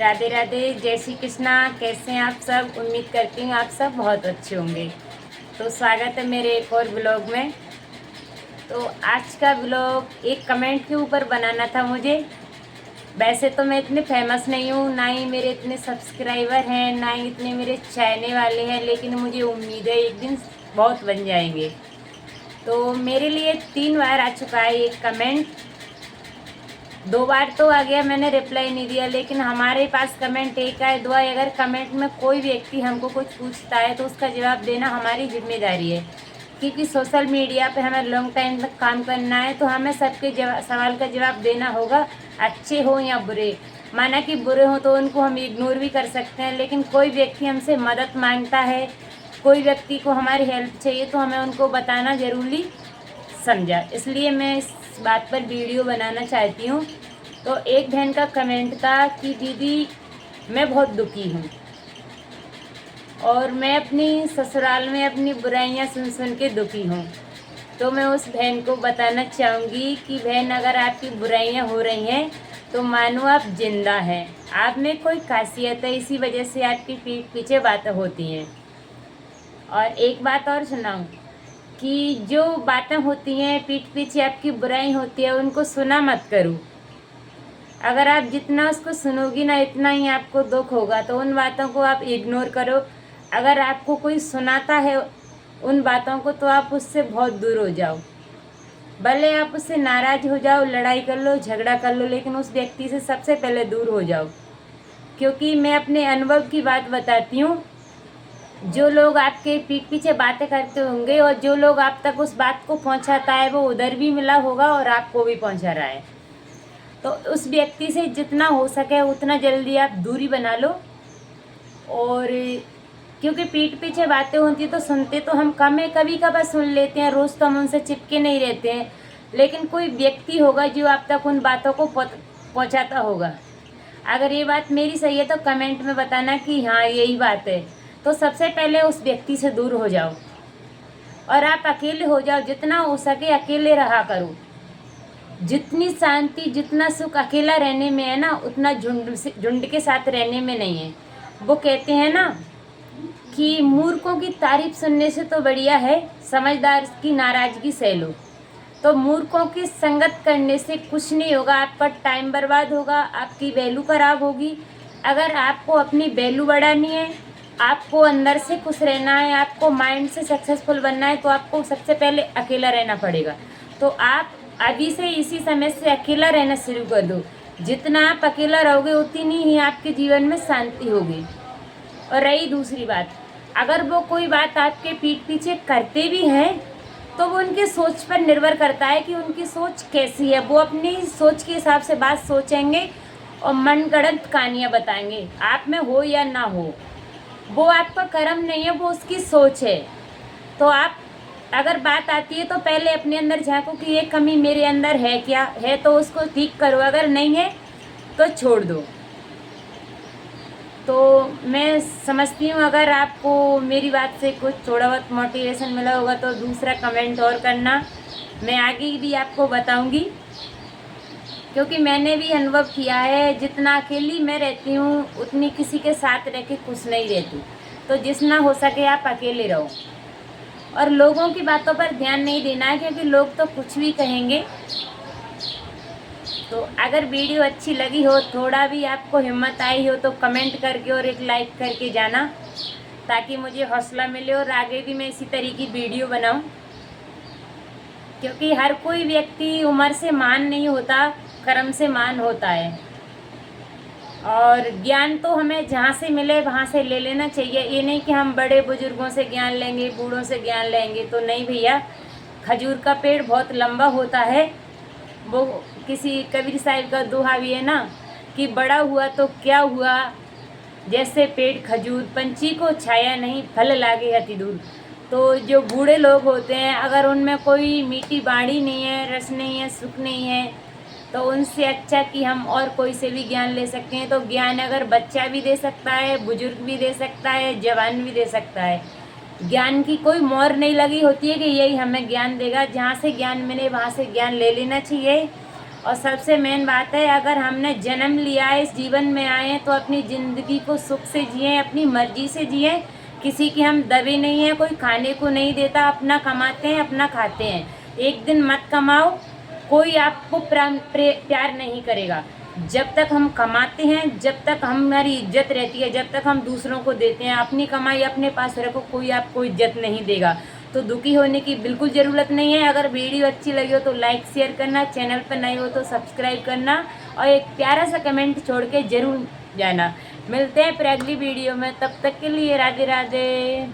राधे राधे, जय श्री कृष्णा। कैसे हैं आप सब? उम्मीद करती हूँ आप सब बहुत अच्छे होंगे। तो स्वागत है मेरे एक और ब्लॉग में। तो आज का ब्लॉग एक कमेंट के ऊपर बनाना था मुझे। वैसे तो मैं इतने फेमस नहीं हूँ, ना ही मेरे इतने सब्सक्राइबर हैं, ना ही इतने मेरे चाहने वाले हैं, लेकिन मुझे उम्मीद है एक दिन बहुत बन जाएंगे। तो मेरे लिए 3 बार आ चुका है एक कमेंट। 2 बार तो आ गया, मैंने रिप्लाई नहीं दिया, लेकिन हमारे पास कमेंट एक आए, 2 आए। अगर कमेंट में कोई व्यक्ति हमको कुछ पूछता है तो उसका जवाब देना हमारी जिम्मेदारी है, क्योंकि सोशल मीडिया पे हमें लॉन्ग टाइम तक काम करना है। तो हमें सबके सवाल का जवाब देना होगा, अच्छे हो या बुरे। माना कि बुरे हो तो उनको हम इग्नोर भी कर सकते हैं, लेकिन कोई व्यक्ति हमसे मदद मांगता है, कोई व्यक्ति को हमारी हेल्प चाहिए, तो हमें उनको बताना ज़रूरी समझा। इसलिए मैं इस बात पर वीडियो बनाना चाहती हूँ। तो एक बहन का कमेंट था कि दीदी मैं बहुत दुखी हूँ और मैं अपनी ससुराल में अपनी बुराइयाँ सुन सुन के दुखी हूँ। तो मैं उस बहन को बताना चाहूँगी कि बहन, अगर आपकी बुराइयाँ हो रही हैं तो मानो आप जिंदा हैं, आप में कोई खासियत है, इसी वजह से आपकी पीठ पीछे बातें होती हैं। और एक बात और सुनाऊँ कि जो बातें होती हैं पीठ पीछे, आपकी बुराई होती है, उनको सुना मत करो। अगर आप जितना उसको सुनोगी ना, इतना ही आपको दुख होगा। तो उन बातों को आप इग्नोर करो। अगर आपको कोई सुनाता है उन बातों को, तो आप उससे बहुत दूर हो जाओ। भले आप उससे नाराज़ हो जाओ, लड़ाई कर लो, झगड़ा कर लो, लेकिन उस व्यक्ति से सबसे पहले दूर हो जाओ। क्योंकि मैं अपने अनुभव की बात बताती हूँ। जो लोग आपके पीठ पीछे बातें करते होंगे और जो लोग आप तक उस बात को पहुँचाता है, वो उधर भी मिला होगा और आपको भी पहुँचा रहा है। तो उस व्यक्ति से जितना हो सके उतना जल्दी आप दूरी बना लो। और क्योंकि पीठ पीछे बातें होती तो सुनते तो हम कम है, कभी कभार सुन लेते हैं, रोज़ तो हम उनसे चिपके नहीं रहते हैं। लेकिन कोई व्यक्ति होगा जो आप तक उन बातों को पहुंचाता होगा। अगर ये बात मेरी सही है तो कमेंट में बताना कि हाँ यही बात है। तो सबसे पहले उस व्यक्ति से दूर हो जाओ और आप अकेले हो जाओ। जितना हो सके अकेले रहा करो। जितनी शांति, जितना सुख अकेला रहने में है ना, उतना झुंड के साथ रहने में नहीं है। वो कहते हैं ना कि मूर्खों की तारीफ सुनने से तो बढ़िया है समझदार की नाराज़गी सह लो। तो मूर्खों की संगत करने से कुछ नहीं होगा, आपका टाइम बर्बाद होगा, आपकी वैल्यू खराब होगी। अगर आपको अपनी वैल्यू बढ़ानी है, आपको अंदर से खुश रहना है, आपको माइंड से सक्सेसफुल बनना है, तो आपको सबसे पहले अकेला रहना पड़ेगा। तो आप अभी से इसी समय से अकेला रहना शुरू कर दो। जितना आप अकेला रहोगे उतनी ही आपके जीवन में शांति होगी। और रही दूसरी बात, अगर वो कोई बात आपके पीठ पीछे करते भी हैं तो वो उनकी सोच पर निर्भर करता है कि उनकी सोच कैसी है। वो अपनी सोच के हिसाब से बात सोचेंगे और मनगढ़ंत कहानियाँ बताएंगे, आप में हो या ना हो। वो आपका कर्म नहीं है, वो उसकी सोच है। तो आप अगर बात आती है तो पहले अपने अंदर झांको कि ये कमी मेरे अंदर है, क्या है तो उसको ठीक करो, अगर नहीं है तो छोड़ दो। तो मैं समझती हूँ अगर आपको मेरी बात से कुछ थोड़ा बहुत मोटिवेशन मिला होगा तो दूसरा कमेंट और करना, मैं आगे भी आपको बताऊंगी। क्योंकि मैंने भी अनुभव किया है, जितना अकेली मैं रहती हूँ उतनी किसी के साथ रह के खुश नहीं रहती। तो जितना हो सके आप अकेले रहो और लोगों की बातों पर ध्यान नहीं देना है, क्योंकि लोग तो कुछ भी कहेंगे। तो अगर वीडियो अच्छी लगी हो, थोड़ा भी आपको हिम्मत आई हो, तो कमेंट करके और एक लाइक करके जाना, ताकि मुझे हौसला मिले और आगे भी मैं इसी तरह की वीडियो बनाऊं। क्योंकि हर कोई व्यक्ति उम्र से महान नहीं होता, कर्म से महान होता है। और ज्ञान तो हमें जहाँ से मिले वहाँ से ले लेना चाहिए। ये नहीं कि हम बड़े बुजुर्गों से ज्ञान लेंगे, बूढ़ों से ज्ञान लेंगे, तो नहीं भैया। खजूर का पेड़ बहुत लंबा होता है। वो किसी कबीर साहिब का दोहा भी है ना कि बड़ा हुआ तो क्या हुआ, जैसे पेड़ खजूर, पंछी को छाया नहीं, फल लागे अति दूर। तो जो बूढ़े लोग होते हैं, अगर उनमें कोई मीठी बाणी नहीं है, रस नहीं है, सुख नहीं है, तो उनसे अच्छा कि हम और कोई से भी ज्ञान ले सकते हैं। तो ज्ञान अगर बच्चा भी दे सकता है, बुजुर्ग भी दे सकता है, जवान भी दे सकता है। ज्ञान की कोई मोहर नहीं लगी होती है कि यही हमें ज्ञान देगा। जहाँ से ज्ञान मिले वहाँ से ज्ञान ले लेना चाहिए। और सबसे मेन बात है, अगर हमने जन्म लिया है, इस जीवन में आए हैं, तो अपनी ज़िंदगी को सुख से जिएं, अपनी मर्जी से जिएं। किसी की हम दबे नहीं हैं, कोई खाने को नहीं देता, अपना कमाते हैं, अपना खाते हैं। एक दिन मत कमाओ, कोई आपको प्यार नहीं करेगा। जब तक हम कमाते हैं, जब तक हमारी इज्जत रहती है, जब तक हम दूसरों को देते हैं, अपनी कमाई अपने पास रखो, कोई आपको इज्जत नहीं देगा। तो दुखी होने की बिल्कुल ज़रूरत नहीं है। अगर वीडियो अच्छी लगी हो तो लाइक शेयर करना, चैनल पर नए हो तो सब्सक्राइब करना और एक प्यारा सा कमेंट छोड़ के ज़रूर जाना। मिलते हैं फिर अगली वीडियो में, तब तक के लिए राधे राधे।